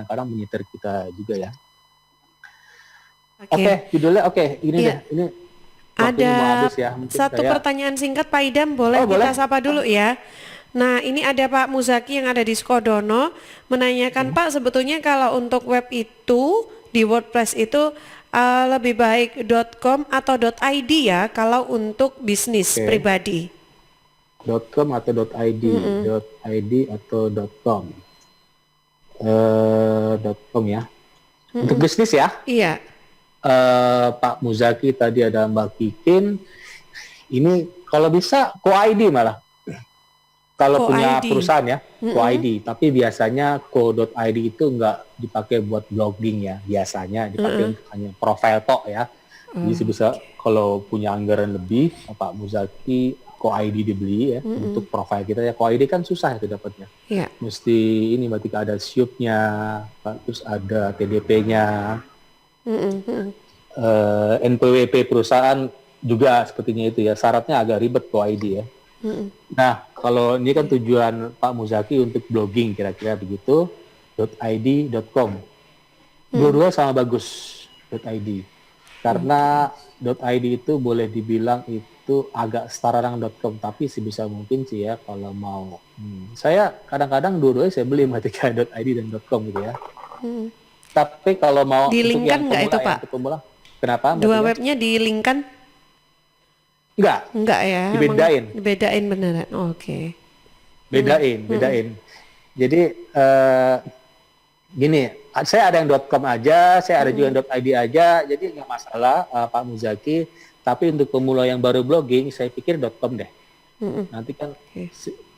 kadang-kadang menyetir kita juga ya. Oke. Oke, judulnya ini Iya. deh, ini waktunya mau Ada habis ya, mungkin satu saya. pertanyaan singkat Pak Idam, boleh kita Boleh. sapa dulu ya. Nah, ini ada Pak Muzaki yang ada di Skodono menanyakan, Pak, sebetulnya kalau untuk web itu di WordPress itu lebih baik .com atau .id ya kalau untuk bisnis Oke, pribadi. .com atau .id, Mm-mm. .id atau .com. .com ya. Untuk Mm-mm. bisnis ya, Iya, Pak Muzaki tadi ada Mbak Kikin. Ini kalau bisa co-id malah. Kalau punya co-id. perusahaan ya, Mm-mm. co-id. Tapi biasanya co.id itu nggak dipakai buat blogging ya. Biasanya dipakai Mm-mm. untuk hanya profile tok ya. Jadi bisa Oke. kalau punya anggaran lebih, Pak Muzaki co-id dibeli ya Mm-mm. untuk profile kita ya. Co-id kan susah itu dapatnya. Iya. Mesti ini berarti ada SIUP-nya, terus ada TDP-nya, Mm-mm. Mm-mm. NPWP perusahaan juga sepertinya itu ya. Syaratnya agak ribet co-id ya. Mm-mm. Nah, kalau ini kan tujuan Pak Muzaki untuk blogging kira-kira begitu, .id, .com. Dua-dua sama bagus .id. Karena .id itu boleh dibilang itu agak setara dengan .com, tapi sebisa mungkin sih ya kalau mau. Saya kadang-kadang dua-duanya saya beli ketika .id dan .com gitu ya. Mm-mm. Tapi kalau mau untuk yang Di-linkkan nggak itu, Pak? pemula, kenapa Mbak Dua Tika? webnya di-linkkan? Enggak, Enggak ya, emang dibedain. dibedain beneran. Oke. Mm. Bedain, Mm-mm. bedain. Jadi gini, saya ada yang .com aja, saya ada juga yang .id aja, jadi nggak masalah Pak Muzaki. Tapi untuk pemula yang baru blogging, saya pikir .com deh. Mm-mm. Nanti kan Oke.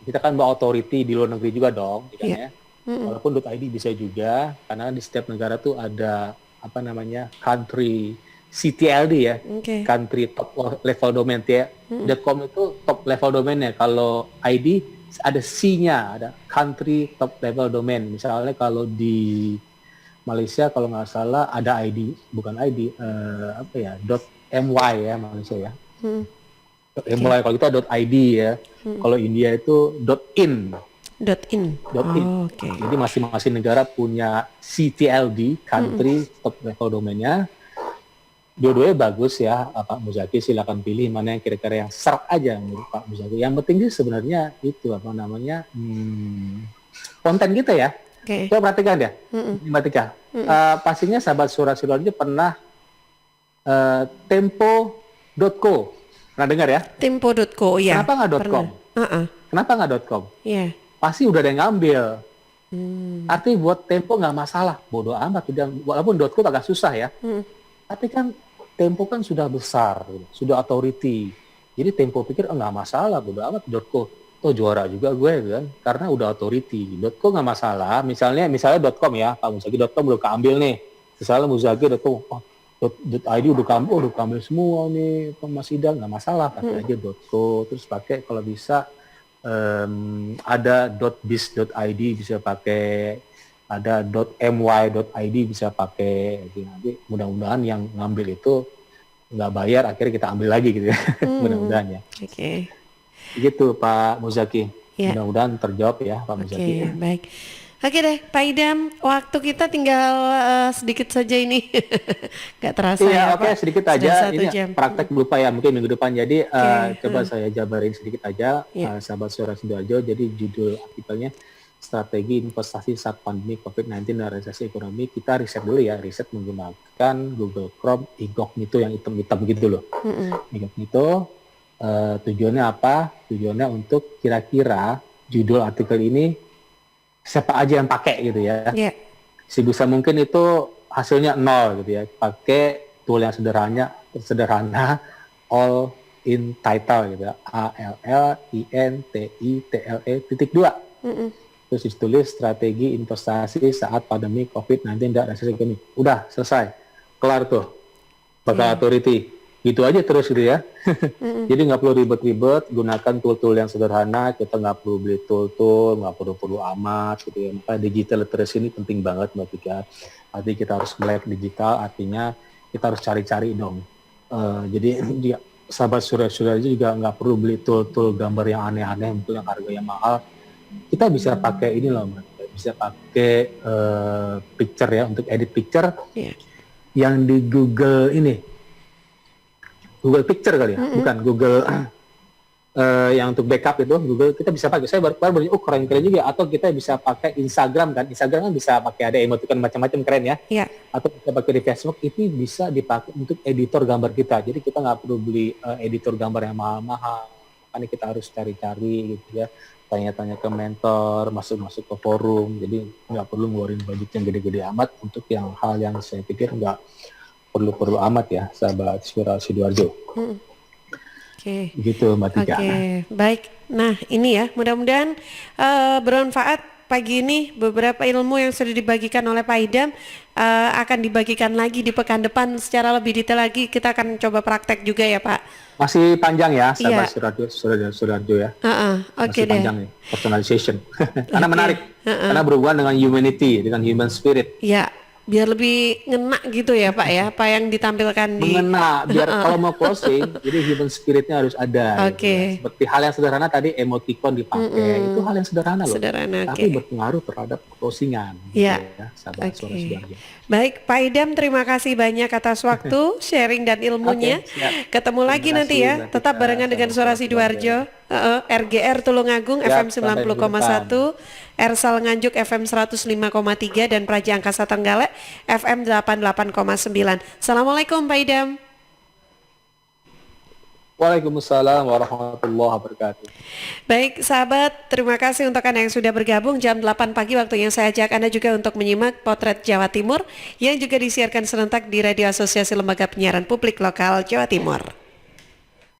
kita kan bawa authority di luar negeri juga dong, kan Iya. ya. Mm-mm. Walaupun .id bisa juga, karena di setiap negara tuh ada apa namanya country CTLD ya, Oke. country top level domain ya. .com itu top level domainnya. Kalau ID ada C-nya, ada country top level domain. Misalnya kalau di Malaysia kalau nggak salah ada ID, bukan ID, apa ya, .my ya Malaysia ya. Mm. .my kalau kita .id ya. Kalau India itu .in. .in. .in. Oh, oke. Jadi masing-masing negara punya CTLD, country top level domainnya. Dua-duanya bagus ya, Pak Muzaki silakan pilih mana yang kira-kira yang serap aja menurut Pak Muzaki. Yang penting sih sebenarnya itu apa namanya konten kita ya. Oke. Coba perhatikan ya, Mm-mm. Mbak Tika. Pastinya sahabat Surat Sidoarjo pernah tempo.co. Pernah dengar ya? Tempo.co ya. Kenapa nggak Pernah. .com? Kenapa nggak .com? Iya. Pasti udah ada yang ngambil. Hmm. Artinya buat tempo nggak masalah. Bodoh amat. Walaupun .co agak susah ya. Mm. Tapi kan Tempo kan sudah besar, sudah authority. Jadi Tempo pikir nggak masalah, bodo amat .co. Oh juara juga gue kan, karena udah authority. .co nggak masalah. Misalnya .com ya, Pak Muzaki .com udah keambil nih. Misalnya Muzaki .com, .id udah keambil semua nih, Mas Ida nggak masalah, pakai aja .co. Terus pakai kalau bisa ada .biz.id bisa pakai. Ada .my.id bisa pakai. Jadi mudah-mudahan yang ngambil itu nggak bayar, akhirnya kita ambil lagi gitu ya. Mudah-mudahan ya. Oke. Gitu Pak Muzaki. Ya. Mudah-mudahan terjawab ya Pak Muzaki. Oke, baik. Oke deh, Pak Idam, waktu kita tinggal sedikit saja ini. Gak terasa ya, Iya, oke, Pak. sedikit Sudah aja. 1 Ini jam. praktek lupa ya, mungkin minggu depan. Jadi coba saya jabarin sedikit aja, Iya. sahabat Suara Sidoarjo. Jadi judul artikelnya Strategi Investasi Saat Pandemi COVID-19 dan Resesi Ekonomi. Kita riset dulu ya, riset menggunakan Google Chrome Incognito yang hitam-hitam gitu loh. Incognito tujuannya apa? Tujuannya untuk kira-kira judul artikel ini siapa aja yang pakai gitu ya. Iya. Sebisa mungkin itu hasilnya 0 gitu ya. Pakai tool yang sederhana all in title gitu ya. ALLINTITLE.2. Terus ditulis strategi investasi saat pandemi COVID-19 dan resesi ekonomi. Udah selesai, kelar tuh, bakal authority. Gitu aja terus gitu ya. Jadi nggak perlu ribet-ribet, gunakan tool-tool yang sederhana. Kita nggak perlu beli tool-tool, nggak perlu amat gitu ya. Maka digital literacy ini penting banget Mbak Tika. Artinya kita harus melek digital, artinya kita harus cari-cari dong. Jadi dia, sahabat Surat juga nggak perlu beli tool-tool gambar yang aneh-aneh, mungkin yang harganya mahal. Kita bisa pakai ini loh, bisa pakai picture ya, untuk edit picture Iya. yang di Google ini, Google Picture kali ya, bukan Google yang untuk backup itu Google kita bisa pakai. Saya baru oh keren juga. Atau kita bisa pakai Instagram kan, Instagram kan bisa pakai ada emoticon macam-macam keren ya. Iya. Atau kita pakai di Facebook, itu bisa dipakai untuk editor gambar kita. Jadi kita nggak perlu beli editor gambar yang mahal-mahal. Makanya kita harus cari-cari gitu ya, tanya-tanya ke mentor, masuk-masuk ke forum. Jadi nggak perlu ngeluarin budget yang gede-gede amat untuk yang hal yang saya pikir nggak perlu amat ya, sahabat Suara Sidoarjo. Oke. Gitu Mbak Tika. Oke, baik. Nah, ini ya, mudah-mudahan bermanfaat pagi ini. Beberapa ilmu yang sudah dibagikan oleh Pak Idam akan dibagikan lagi di pekan depan secara lebih detail lagi. Kita akan coba praktek juga ya, Pak. Masih panjang ya, Iya. sahabat Sudarjo ya. Oke Masih deh. panjang nih, personalization. Karena Oke. menarik, karena berhubungan dengan humanity, dengan human spirit. Ya, biar lebih ngena gitu ya, Pak ya, apa yang ditampilkan di. Mengena, biar kalau mau closing, jadi human spiritnya harus ada. Oke. Gitu ya. Seperti hal yang sederhana tadi, emoticon dipakai, itu hal yang sederhana loh. Sederhana, Tapi oke. berpengaruh terhadap closingan. Iya. Gitu ya, sahabat Suara Oke. Sidoarjo. Baik, Pak Idam, terima kasih banyak atas waktu, sharing dan ilmunya. Oke, siap. Ketemu lagi Terima nanti kasih, ya, Mbak tetap Tika, barengan dengan sahabat Suara Suara Sidoarjo, RGR Tulungagung Siap, FM sampai minggu 90,1, Ersal Nganjuk FM 105,3 dan Praja Angkasa Tenggale FM 88,9. Assalamualaikum Pak Idam. Waalaikumsalam warahmatullahi wabarakatuh. Baik sahabat, terima kasih untuk Anda yang sudah bergabung jam 8 pagi waktunya saya ajak Anda juga untuk menyimak Potret Jawa Timur yang juga disiarkan serentak di Radio Asosiasi Lembaga Penyiaran Publik Lokal Jawa Timur.